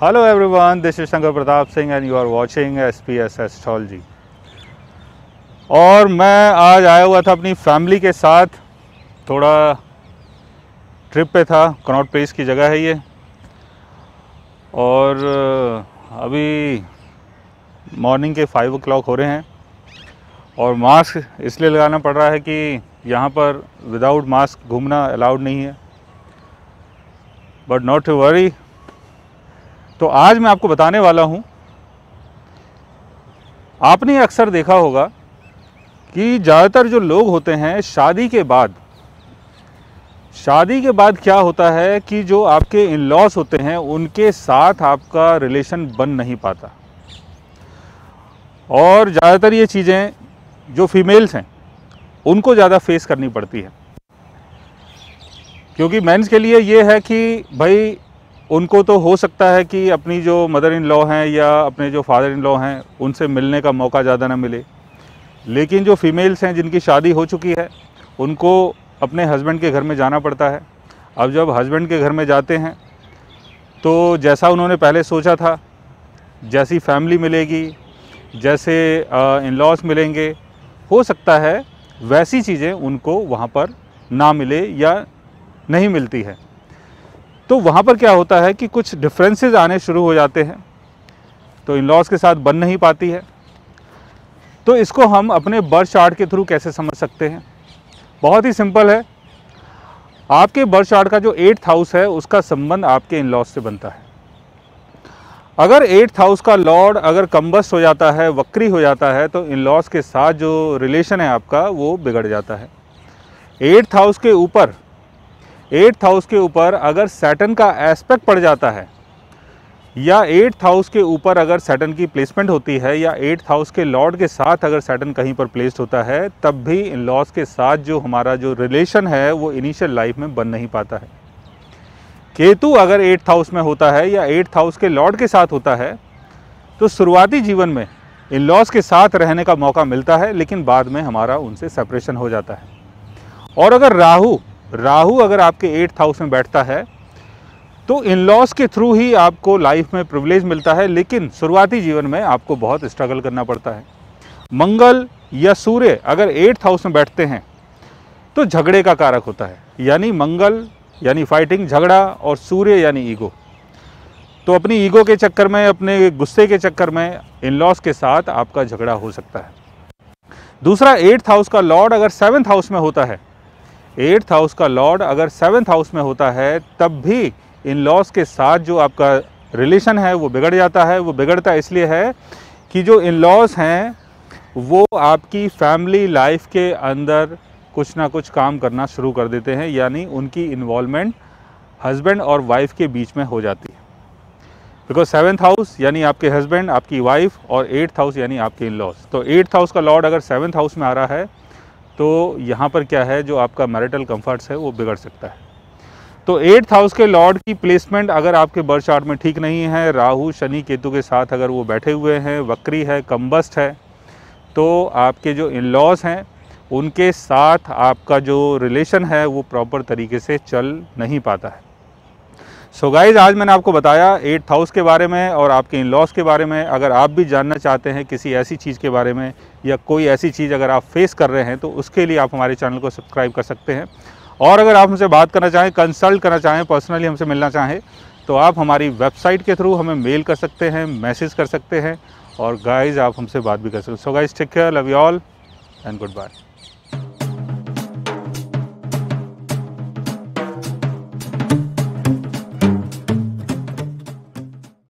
Hello everyone, this is Shankar Pratap Singh and you are watching SPS Astrology। और मैं आज आया हुआ था अपनी फैमिली के साथ, थोड़ा ट्रिप पे था। कनॉट प्लेस की जगह है ये, और अभी मॉर्निंग के 5 o'clock हो रहे हैं और मास्क इसलिए लगाना पड़ रहा है कि यहाँ पर विदाउट मास्क घूमना अलाउड नहीं है, बट नॉट टू वरी। तो आज मैं आपको बताने वाला हूँ, आपने अक्सर देखा होगा कि ज़्यादातर जो लोग होते हैं शादी के बाद क्या होता है कि जो आपके इन लॉज होते हैं उनके साथ आपका रिलेशन बन नहीं पाता। और ज़्यादातर ये चीज़ें जो फीमेल्स हैं उनको ज़्यादा फेस करनी पड़ती है, क्योंकि मेंस के लिए ये है कि भाई उनको तो हो सकता है कि अपनी जो मदर इन लॉ हैं या अपने जो फादर इन लॉ हैं उनसे मिलने का मौका ज़्यादा ना मिले, लेकिन जो फीमेल्स हैं जिनकी शादी हो चुकी है उनको अपने हस्बैंड के घर में जाना पड़ता है। अब जब हस्बैंड के घर में जाते हैं तो जैसा उन्होंने पहले सोचा था, जैसी फैमिली मिलेगी, जैसे इन लॉज मिलेंगे, हो सकता है वैसी चीज़ें उनको वहाँ पर ना मिले या नहीं मिलती है। तो वहाँ पर क्या होता है कि कुछ डिफरेंसेस आने शुरू हो जाते हैं, तो इन लॉज के साथ बन नहीं पाती है। तो इसको हम अपने बर्थ चार्ट के थ्रू कैसे समझ सकते हैं? बहुत ही सिंपल है। आपके बर्थ चार्ट का जो 8th हाउस है उसका संबंध आपके इन लॉज से बनता है। अगर 8th हाउस का लॉर्ड अगर कम्बस्ट हो जाता है, वक्री हो जाता है, तो इन लॉज के साथ जो रिलेशन है आपका वो बिगड़ जाता है। 8th हाउस के ऊपर अगर सैटर्न का एस्पेक्ट पड़ जाता है, या 8th हाउस के ऊपर अगर सैटर्न की प्लेसमेंट होती है, या 8th हाउस के लॉर्ड के साथ अगर सैटर्न कहीं पर प्लेस्ड होता है, तब भी इन लॉज के साथ जो हमारा जो रिलेशन है वो इनिशियल लाइफ में बन नहीं पाता है। केतु अगर 8th हाउस में होता है या 8th हाउस के लॉर्ड के साथ होता है तो शुरुआती जीवन में इन लॉज के साथ रहने का मौका मिलता है, लेकिन बाद में हमारा उनसे सेपरेशन हो जाता है। और अगर राहु अगर आपके 8th हाउस में बैठता है तो इन लॉज के थ्रू ही आपको लाइफ में प्रिविलेज मिलता है, लेकिन शुरुआती जीवन में आपको बहुत स्ट्रगल करना पड़ता है। मंगल या सूर्य अगर 8th हाउस में बैठते हैं तो झगड़े का कारक होता है, यानी मंगल यानी फाइटिंग, झगड़ा, और सूर्य यानी ईगो। तो अपनी ईगो के चक्कर में, अपने गुस्से के चक्कर में इन लॉज के साथ आपका झगड़ा हो सकता है। दूसरा, 8th हाउस का लॉर्ड अगर 7th हाउस में होता है, 8th हाउस का लॉर्ड अगर 7th हाउस में होता है, तब भी इन लॉज के साथ जो आपका रिलेशन है वो बिगड़ जाता है। वो बिगड़ता इसलिए है कि जो इन लॉज हैं वो आपकी फैमिली लाइफ के अंदर कुछ ना कुछ काम करना शुरू कर देते हैं, यानी उनकी इन्वॉल्वमेंट हस्बैंड और वाइफ के बीच में हो जाती है। बिकॉज 7th हाउस यानी आपके हस्बैंड, आपकी वाइफ, और 8th हाउस यानी आपके इन लॉज। तो 8th हाउस का लॉर्ड अगर 7th हाउस में आ रहा है तो यहाँ पर क्या है, जो आपका मैरिटल कंफर्ट्स है वो बिगड़ सकता है। तो 8th हाउस के लॉर्ड की प्लेसमेंट अगर आपके बर्थ चार्ट में ठीक नहीं है, राहु शनि केतु के साथ अगर वो बैठे हुए हैं, वक्री है, कम्बस्ट है, तो आपके जो इन लॉज हैं उनके साथ आपका जो रिलेशन है वो प्रॉपर तरीके से चल नहीं पाता है। सो गाइज, आज मैंने आपको बताया 8th हाउस के बारे में और आपके इन लॉज के बारे में। अगर आप भी जानना चाहते हैं किसी ऐसी चीज़ के बारे में, या कोई ऐसी चीज़ अगर आप फेस कर रहे हैं, तो उसके लिए आप हमारे चैनल को सब्सक्राइब कर सकते हैं। और अगर आप हमसे बात करना चाहें, कंसल्ट करना चाहें, पर्सनली हमसे मिलना चाहें, तो आप हमारी वेबसाइट के थ्रू हमें मेल कर सकते हैं, मैसेज कर सकते हैं, और गाइज आप हमसे बात भी कर सकते हैं। So guys, take care, love you all and good bye.